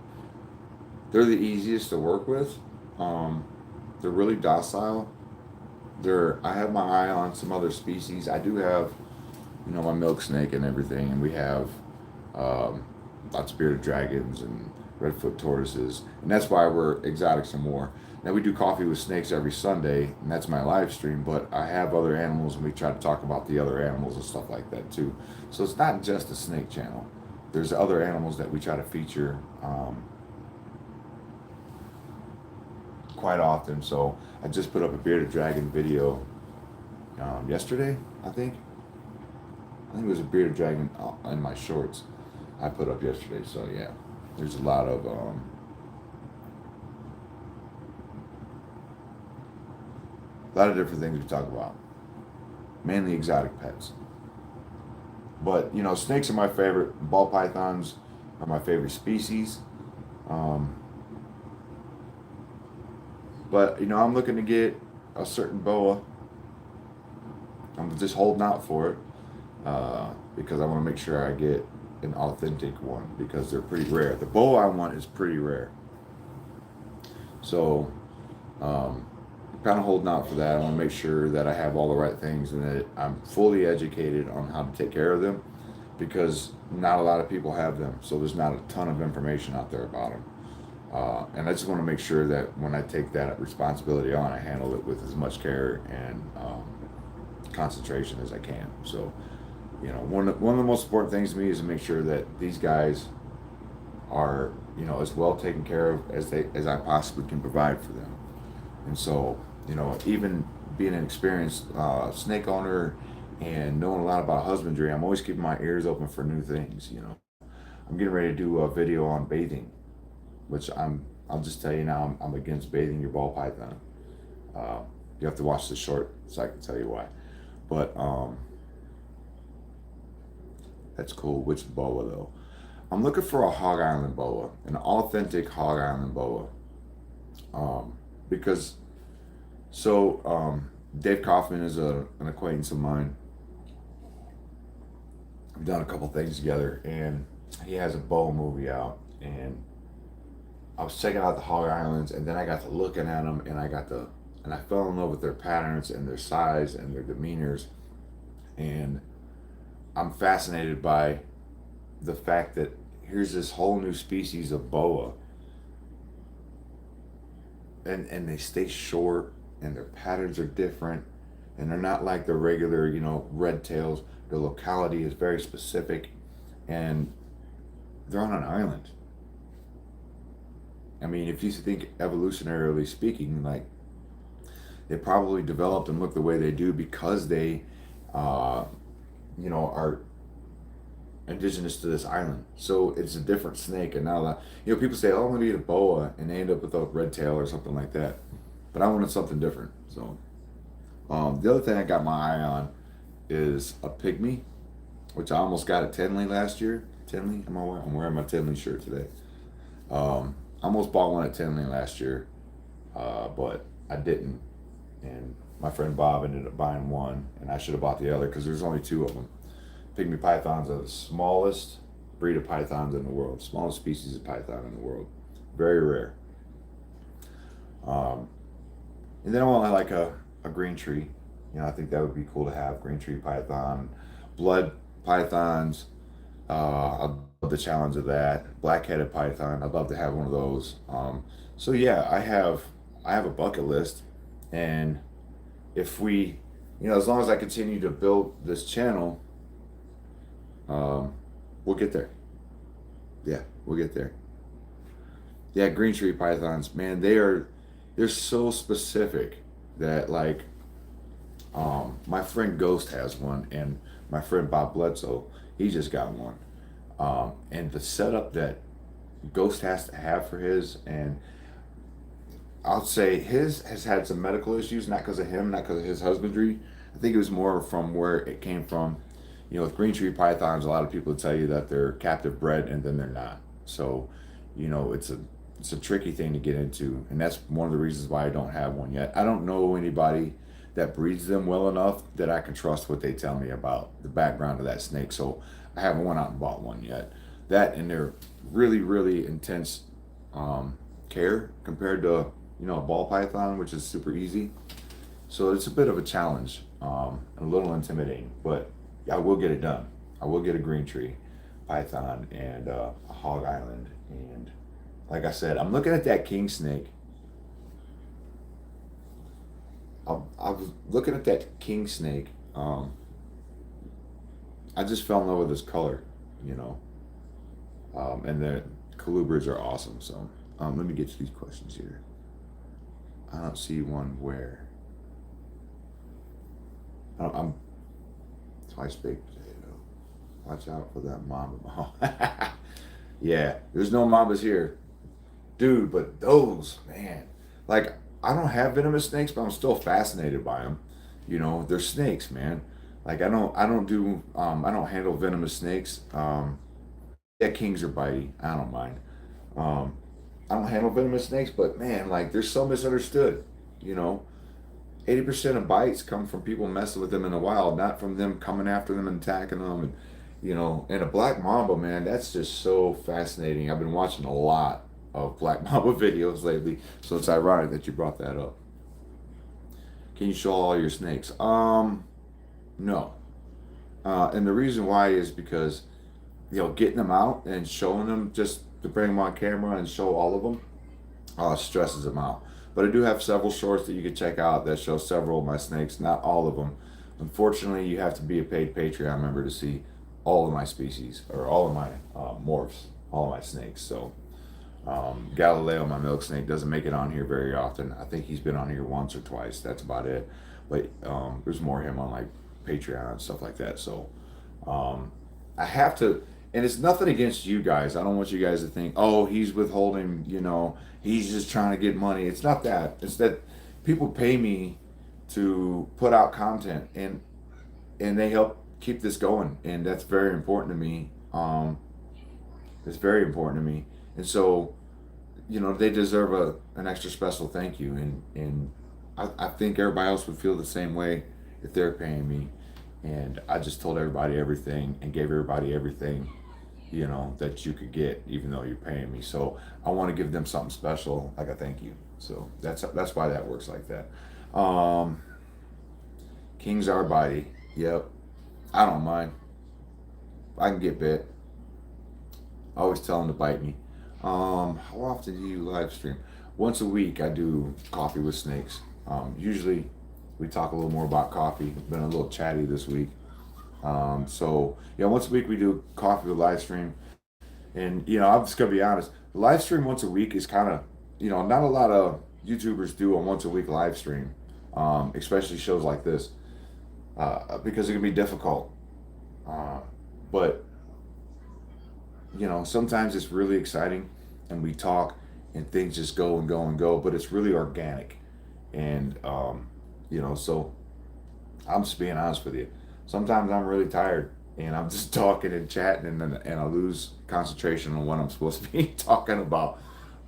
they're the easiest to work with. They're really docile. I have my eye on some other species. I do have, you know, my milk snake and everything, and we have lots of bearded dragons and redfoot tortoises, and that's why we're exotic some more. Now we do coffee with snakes every Sunday, and that's my live stream, but I have other animals, and we try to talk about the other animals and stuff like that too. So it's not just a snake channel. There's other animals that we try to feature quite often. So I just put up a bearded dragon video yesterday, I think. It was a bearded dragon in my shorts I put up yesterday. So yeah, there's a lot of different things we talk about, mainly exotic pets. But you know, snakes are my favorite. Ball pythons are my favorite species. But you know, I'm looking to get a certain boa. I'm just holding out for it because I want to make sure I get an authentic one because they're pretty rare. The boa I want is pretty rare. So kind of holding out for that. I want to make sure that I have all the right things and that I'm fully educated on how to take care of them because not a lot of people have them. So there's not a ton of information out there about them. And I just want to make sure that when I take that responsibility on, I handle it with as much care and concentration as I can. So, one of the most important things to me is to make sure that these guys are, as well taken care of as I possibly can provide for them. And so, even being an experienced snake owner and knowing a lot about husbandry, I'm always keeping my ears open for new things. I'm getting ready to do a video on bathing, which I'll just tell you now, I'm against bathing your ball python. You have to watch the short so I can tell you why. But that's cool. Which boa though? I'm looking for a Hog Island boa, an authentic Hog Island boa. Because Dave Kaufman is an acquaintance of mine. We've done a couple things together, and he has a boa movie out, and I was checking out the Hog Islands, and then I got to looking at them, and I fell in love with their patterns and their size and their demeanors, and I'm fascinated by the fact that here's this whole new species of boa, and they stay short, and their patterns are different, and they're not like the regular, red tails. The locality is very specific, and they're on an island. I mean, if you think evolutionarily speaking, like, they probably developed and look the way they do because they, are indigenous to this island. So it's a different snake. And now that, people say, oh, I'm going to eat a boa, and they end up with a red tail or something like that. But I wanted something different. So the other thing I got my eye on is a pygmy, which I almost got at Tinley last year. Tinley? I'm wearing my Tinley shirt today. I almost bought one at Tinley last year, but I didn't. And my friend Bob ended up buying one, and I should have bought the other because there's only two of them. Pygmy pythons are the smallest breed of pythons in the world, smallest species of python in the world. Very rare. And then I want like a green tree. I think that would be cool to have. Green tree python, blood pythons. I love the challenge of that. Black-headed python. I'd love to have one of those. So yeah, I have a bucket list, and if we, as long as I continue to build this channel, we'll get there. Yeah, we'll get there. Yeah, green tree pythons, man, they're so specific that, like, my friend Ghost has one, and my friend Bob Bledsoe, he just got one. And the setup that Ghost has to have for his, and I'll say his has had some medical issues, not because of him, not because of his husbandry. I think it was more from where it came from. With green tree pythons, a lot of people tell you that they're captive bred, and then they're not. So, it's a tricky thing to get into, and that's one of the reasons why I don't have one yet. I don't know anybody that breeds them well enough that I can trust what they tell me about the background of that snake. So I haven't went out and bought one yet. That, and they're really, really intense care compared to a ball python, which is super easy. So it's a bit of a challenge, a little intimidating, but I will get it done. I will get a green tree python and a Hog Island. And like I said, I'm looking at that king snake. I was looking at that king snake. I just fell in love with his color, and the colubrids are awesome. So let me get to these questions here. I don't see one where I'm twice baked potato. Watch out for that mamba. Yeah, there's no mambas here, dude. But those, man, like, I don't have venomous snakes, but I'm still fascinated by them. They're snakes, man. Like, I don't handle venomous snakes. Yeah, kings are bitey. I don't mind. I don't handle venomous snakes, but man, like, they're so misunderstood. 80% of bites come from people messing with them in the wild, not from them coming after them and attacking them. And a black mamba, man, that's just so fascinating. I've been watching a lot of black mamba videos lately, so it's ironic that you brought that up. Can you show all your snakes? No. And the reason why is because, getting them out and showing them, just to bring them on camera and show all of them, stresses them out. But I do have several shorts that you can check out that show several of my snakes, not all of them. Unfortunately, you have to be a paid Patreon member to see all of my species, or all of my morphs, all of my snakes. So Galileo, my milk snake, doesn't make it on here very often. I think he's been on here once or twice. That's about it. But there's more of him on like Patreon and stuff like that. So I have to, and it's nothing against you guys. I don't want you guys to think, oh, he's withholding, he's just trying to get money. It's not that. It's that people pay me to put out content, and they help keep this going, and that's very important to me. It's very important to me, and so they deserve an extra special thank you, and I think everybody else would feel the same way if they're paying me. And I just told everybody everything and gave everybody everything, that you could get, even though you're paying me. So I want to give them something special, like a thank you. So that's why that works like that. Kings are bitey. Yep. I don't mind. I can get bit. I always tell them to bite me. How often do you live stream? Once a week I do coffee with snakes. Usually we talk a little more about coffee. Been a little chatty this week. So yeah, once a week we do coffee with live stream. And I'm just gonna be honest. The live stream once a week is kind of, not a lot of YouTubers do a once a week live stream, especially shows like this, because it can be difficult. But sometimes it's really exciting, and we talk, and things just go and go and go. But it's really organic, and so I'm just being honest with you. Sometimes I'm really tired, and I'm just talking and chatting, and I lose concentration on what I'm supposed to be talking about.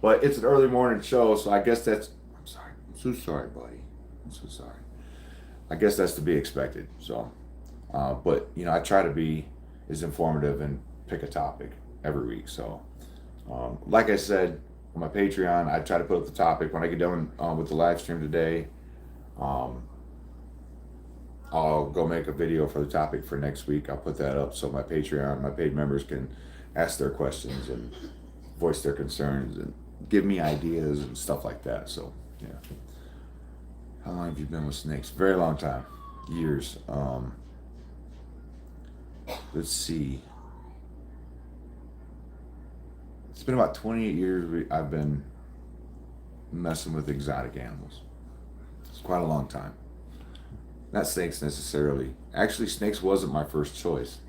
But it's an early morning show, so I guess that's. I'm sorry. I'm so sorry, buddy. I'm so sorry. I guess that's to be expected. So, but I try to be as informative and pick a topic every week. So, like I said on my Patreon, I try to put up the topic when I get done with the live stream today. I'll go make a video for the topic for next week. I'll put that up so my Patreon, my paid members can ask their questions and voice their concerns and give me ideas and stuff like that. So, yeah. How long have you been with snakes? Very long time. Years. Let's see. It's been about 28 years I've been messing with exotic animals. It's quite a long time. Not snakes necessarily. Actually, snakes wasn't my first choice.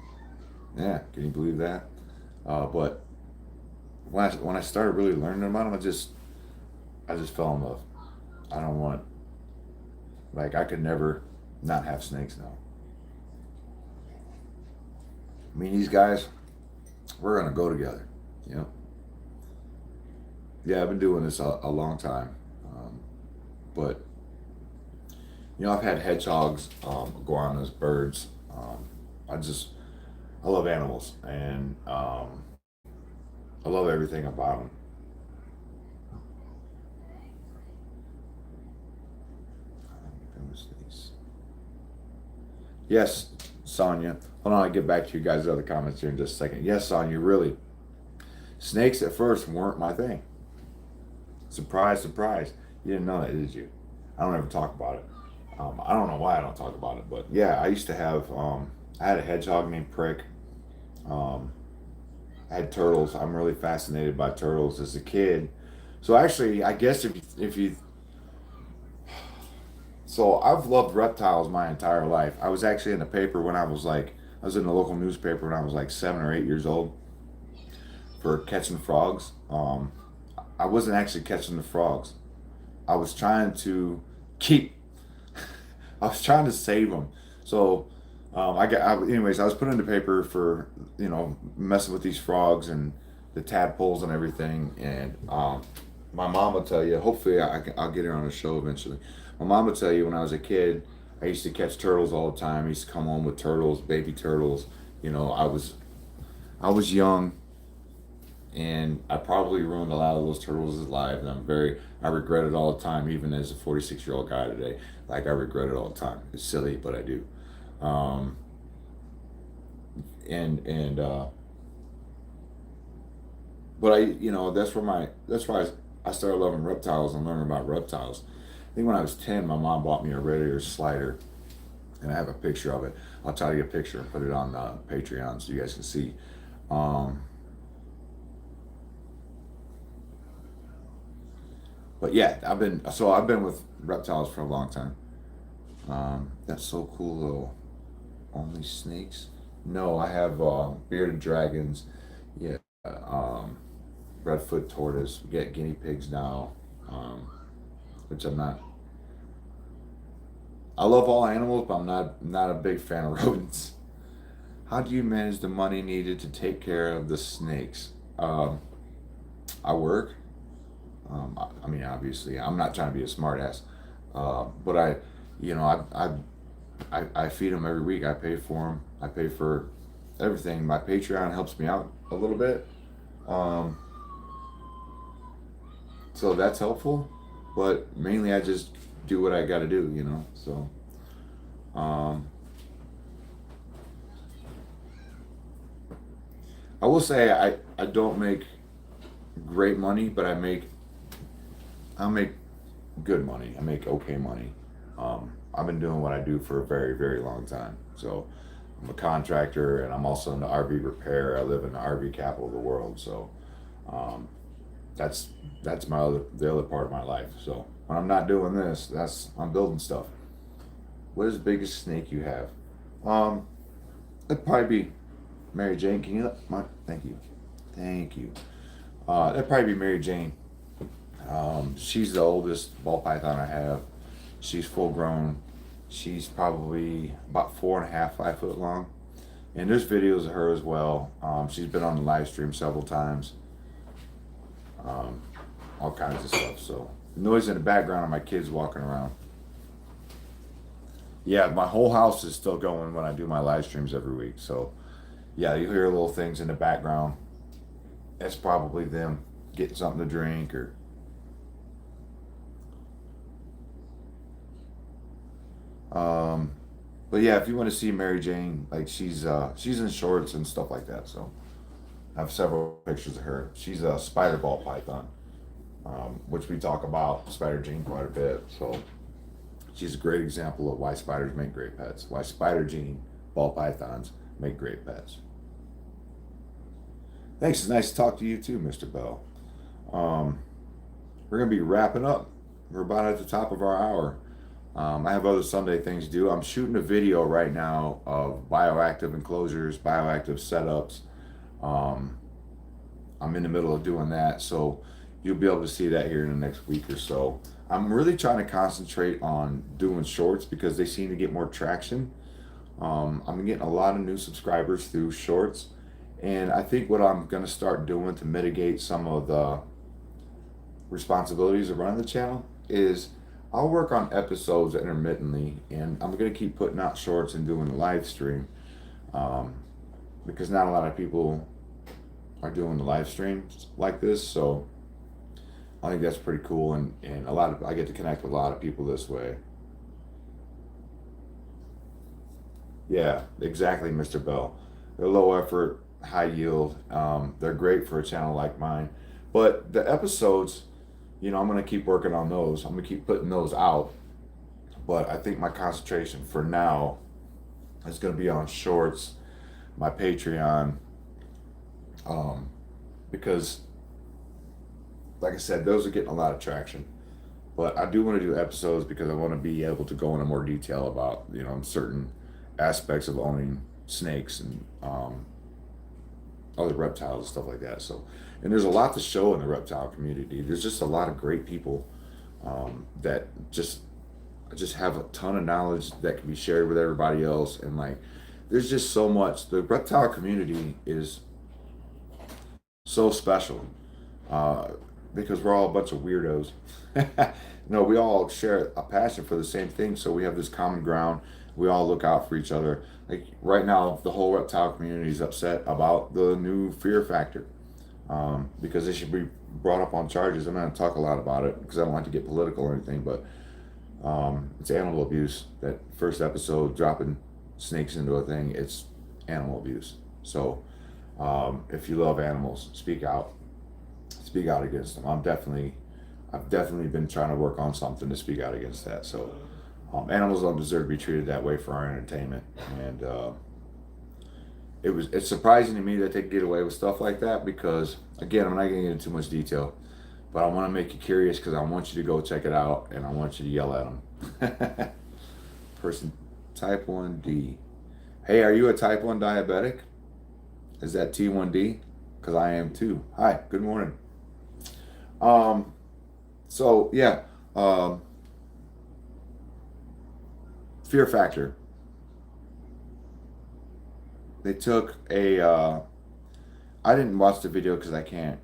Yeah, can you believe that? But when I started really learning about them, I just fell in love. I don't want, like, I could never not have snakes now. I mean, these guys, we're gonna go together. Yeah, I've been doing this a long time, but I've had hedgehogs, iguanas, birds. I love animals, and I love everything about them. Yes, Sonia. Hold on, I'll get back to you guys' other comments here in just a second. Yes, Sonia, really. Snakes at first weren't my thing. Surprise, surprise. You didn't know that, did you? I don't ever talk about it. I don't know why I don't talk about it, but yeah, I used to have, I had a hedgehog named Prick. I had turtles. I'm really fascinated by turtles as a kid. So actually, I guess so I've loved reptiles my entire life. I was actually in the paper when I was in the local newspaper when I was like 7 or 8 years old for catching frogs. I wasn't actually catching the frogs. I was trying to keep I was trying to save them. So anyways, I was put in the paper for messing with these frogs and the tadpoles and everything. And my mom will tell you. Hopefully, I'll get her on the show eventually. My mom will tell you when I was a kid, I used to catch turtles all the time. I used to come home with turtles, baby turtles. I was young, and I probably ruined a lot of those turtles' lives. And I regret it all the time, even as a 46-year-old guy today. Like, I regret it all the time. It's silly, but I do. Um, and but that's why I started loving reptiles and learning about reptiles. I think when I was 10, my mom bought me a red ear slider, and I have a picture of it. I'll try to get a picture and put it on Patreon so you guys can see. Um, but yeah, I've been with reptiles for a long time. That's so cool though. Only snakes? No, I have bearded dragons. Yeah, um, redfoot tortoise. We get guinea pigs now, um, which I'm not. I love all animals, but I'm not a big fan of rodents. How do you manage the money needed to take care of the snakes? Um, I work. I mean, obviously, I'm not trying to be a smartass, but you know, I feed them every week. I pay for them. I pay for everything. My Patreon helps me out a little bit, um, so that's helpful. But mainly, I just do what I got to do. So um, I will say I don't make great money, but I make good money. I make okay money. I've been doing what I do for a very, very long time. So I'm a contractor and I'm also in the RV repair. I live in the RV capital of the world. So um, that's the other part of my life. So when I'm not doing this, I'm building stuff. What is the biggest snake you have? Um, it'd probably be Mary Jane. Can you? Thank you, thank you. That'd probably be Mary Jane. She's the oldest ball python I have. She's full grown. She's probably about 4.5, 5 foot long. And there's videos of her as well. She's been on the live stream several times. Um, all kinds of stuff. So the noise in the background of my kids walking around. Yeah, my whole house is still going when I do my live streams every week. So yeah, you hear little things in the background. That's probably them getting something to drink or Um, but yeah, if you want to see Mary Jane, like she's in shorts and stuff like that. So I have several pictures of her. She's a spider ball python, which we talk about Spider Jane quite a bit. So she's a great example of why spiders make great pets. Why Spider Jane ball pythons make great pets. Thanks. It's nice to talk to you too, Mr. Bell. Um, we're gonna be wrapping up. We're about at the top of our hour. I have other Sunday things to do. I'm shooting a video right now of bioactive enclosures, bioactive setups. Um, I'm in the middle of doing that, so you'll be able to see that here in the next week or so. I'm really trying to concentrate on doing shorts because they seem to get more traction. I'm getting a lot of new subscribers through shorts, and I think what I'm going to start doing to mitigate some of the responsibilities of running the channel is I'll work on episodes intermittently, and I'm gonna keep putting out shorts and doing the live stream, um, because not a lot of people are doing the live streams like this. So I think that's pretty cool, and I get to connect with a lot of people this way. Yeah, exactly, Mr. Bell. They're low effort, high yield. They're great for a channel like mine, but the episodes, I'm going to keep working on those. I'm going to keep putting those out. But I think my concentration for now is going to be on shorts, my Patreon, um, because, like I said, those are getting a lot of traction. But I do want to do episodes because I want to be able to go into more detail about, certain aspects of owning snakes and other reptiles and stuff like that. So, and there's a lot to show in the reptile community. There's just a lot of great people that just have a ton of knowledge that can be shared with everybody else. And like, there's just so much. The reptile community is so special uh, because we're all a bunch of weirdos. No, we all share a passion for the same thing. So we have this common ground. We all look out for each other. Like right now, the whole reptile community is upset about the new fear factor because they should be brought up on charges. I'm not going to talk a lot about it because I don't like to get political or anything, but it's animal abuse. That first episode, dropping snakes into a thing, it's animal abuse. So if you love animals, speak out against them. I'm definitely I've definitely been trying to work on something to speak out against that. So animals don't deserve to be treated that way for our entertainment. And it's surprising to me that they get away with stuff like that because, again, I'm not getting into too much detail, but I want to make you curious because I want you to go check it out and I want you to yell at them. Person type 1D. Hey, are you a type 1 diabetic? Is that T1D? Because I am too. Hi, good morning. So yeah, fear factor. They took I didn't watch the video because I can't.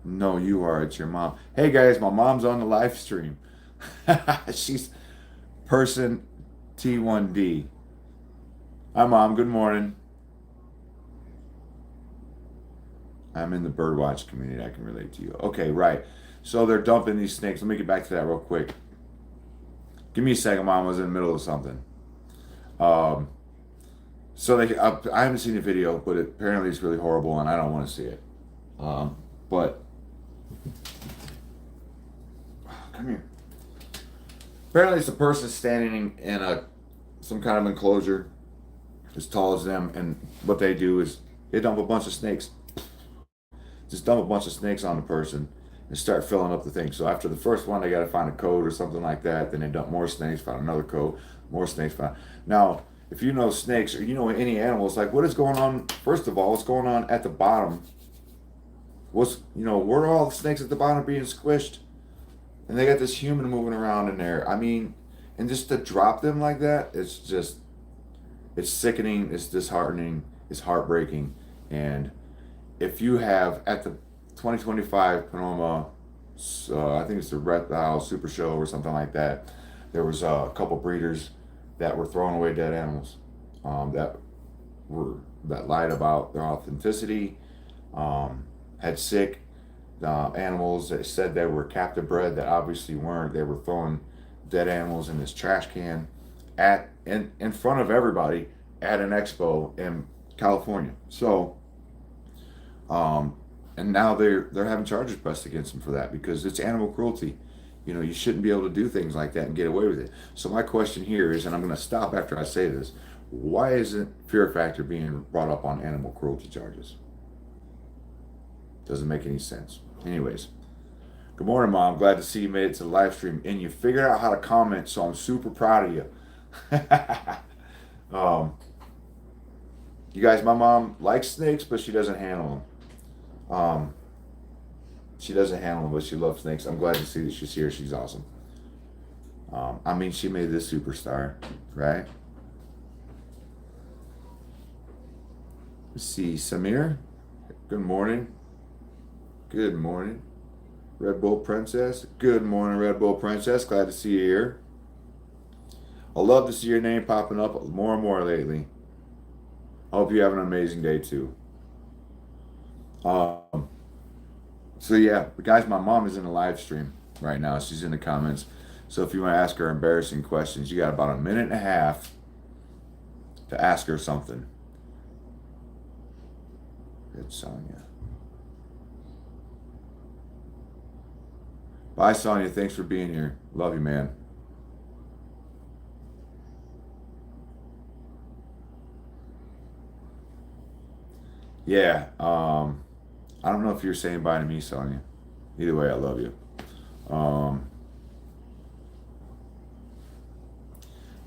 No, you are. It's your mom. Hey guys, my mom's on the live stream. She's person T1D. Hi mom, good morning. I'm in the birdwatch community. I can relate to you. Okay, right. So they're dumping these snakes. Let me get back to that real quick. Give me a second, mom. I was in the middle of something. So I haven't seen the video, but apparently it's really horrible, and I don't want to see it. But come here. Apparently, it's a person standing in some kind of enclosure as tall as them, and what they do is they dump a bunch of snakes. Just dump a bunch of snakes on the person and start filling up the thing. So after the first one, they got to find a code or something like that. Then they dump more snakes, find another code, more snakes. Now, if you know snakes or you know any animals, like what is going on? First of all, what's going on at the bottom? Where are all the snakes at the bottom being squished? And they got this human moving around in there. I mean, and just to drop them like that, it's sickening, it's disheartening, it's heartbreaking. And if you have at the 2025 Panoma, I think it's the Reptile Super Show or something like that, there was a couple breeders that were throwing away dead animals that lied about their authenticity, had sick animals that said they were captive bred that obviously weren't. They were throwing dead animals in this trash can in front of everybody at an expo in California. So and now they're having charges pressed against them for that because it's animal cruelty. You shouldn't be able to do things like that and get away with it. So my question here is, and I'm going to stop after I say this, why isn't fear factor being brought up on animal cruelty charges? Doesn't make any sense. Anyways, good morning, Mom. Glad to see you made it to the live stream and you figured out how to comment, so I'm super proud of you. You guys, my mom likes snakes, but she doesn't handle them. She doesn't handle them, but she loves snakes. I'm glad to see that she's here. She's awesome. She made this superstar, right? Let's see, Samir. Good morning. Good morning. Red Bull Princess. Good morning, Red Bull Princess. Glad to see you here. I love to see your name popping up more and more lately. I hope you have an amazing day too. So yeah, guys, my mom is in a live stream right now. She's in the comments. So if you want to ask her embarrassing questions, you got about a minute and a half to ask her something. Good, Sonia. Bye, Sonia. Thanks for being here. Love you, man. Yeah. I don't know if you're saying bye to me, Sonia. Either way, I love you.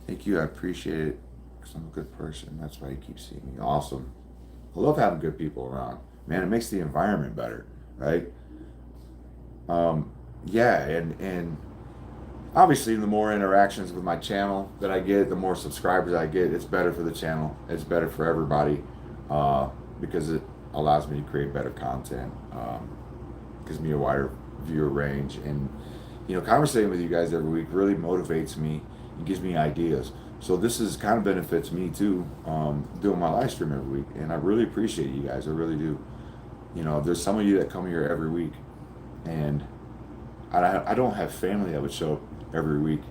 Thank you. I appreciate it because I'm a good person. That's why you keep seeing me. Awesome. I love having good people around. Man, it makes the environment better, right? Yeah, and obviously the more interactions with my channel that I get, the more subscribers I get, it's better for the channel. It's better for everybody because it allows me to create better content, gives me a wider viewer range, and conversating with you guys every week really motivates me and gives me ideas. So this is kind of benefits me too, doing my live stream every week, and I really appreciate you guys. I really do. There's some of you that come here every week, and I don't have family that would show up every week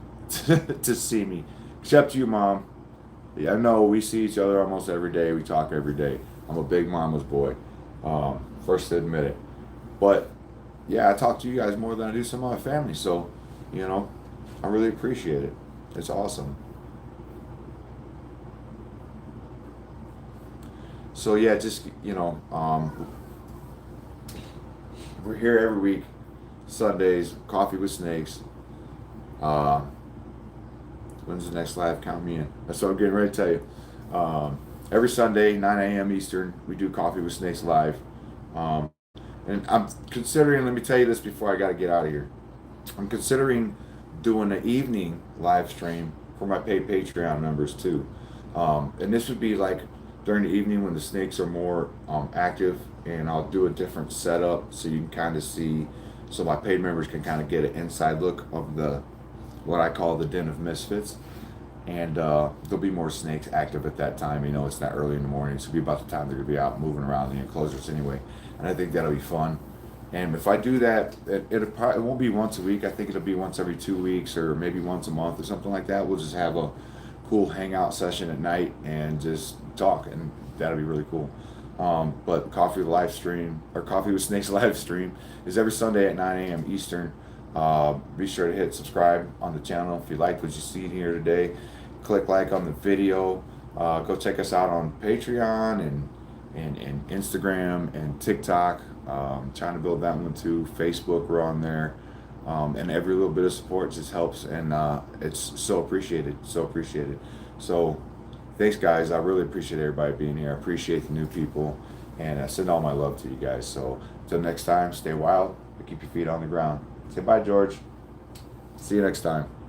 to see me, except you, Mom. Yeah, I know we see each other almost every day. We talk every day. I'm a big mama's boy, first to admit it. But yeah, I talk to you guys more than I do some of my family. So, you know, I really appreciate it. It's awesome. So yeah, just we're here every week, Sundays, coffee with snakes. Uh, when's the next live? Count me in. That's what I'm getting ready to tell you. Every Sunday, 9 a.m. Eastern, we do Coffee with Snakes live. Um, and I'm considering. Let me tell you this before I got to get out of here. I'm considering doing an evening live stream for my paid Patreon members too. And this would be like during the evening when the snakes are more active, and I'll do a different setup so you can kind of see, so my paid members can kind of get an inside look of the what I call the den of misfits. And there'll be more snakes active at that time. You know, it's not early in the morning. It's gonna be about the time they're gonna be out moving around the enclosures anyway. And I think that'll be fun. And if I do that, it won't be once a week. I think it'll be once every 2 weeks or maybe once a month or something like that. We'll just have a cool hangout session at night and just talk, and that'll be really cool. But Coffee with Snakes live stream is every Sunday at 9 a.m. Eastern. Be sure to hit subscribe on the channel if you liked what you see here today. Click like on the video. Go check us out on Patreon and Instagram and TikTok. Trying to build that one too. Facebook, we're on there. And every little bit of support just helps, and it's so appreciated, so appreciated. So thanks, guys. I really appreciate everybody being here. I appreciate the new people, and I send all my love to you guys. So until next time, stay wild, but keep your feet on the ground. Say bye, George. See you next time.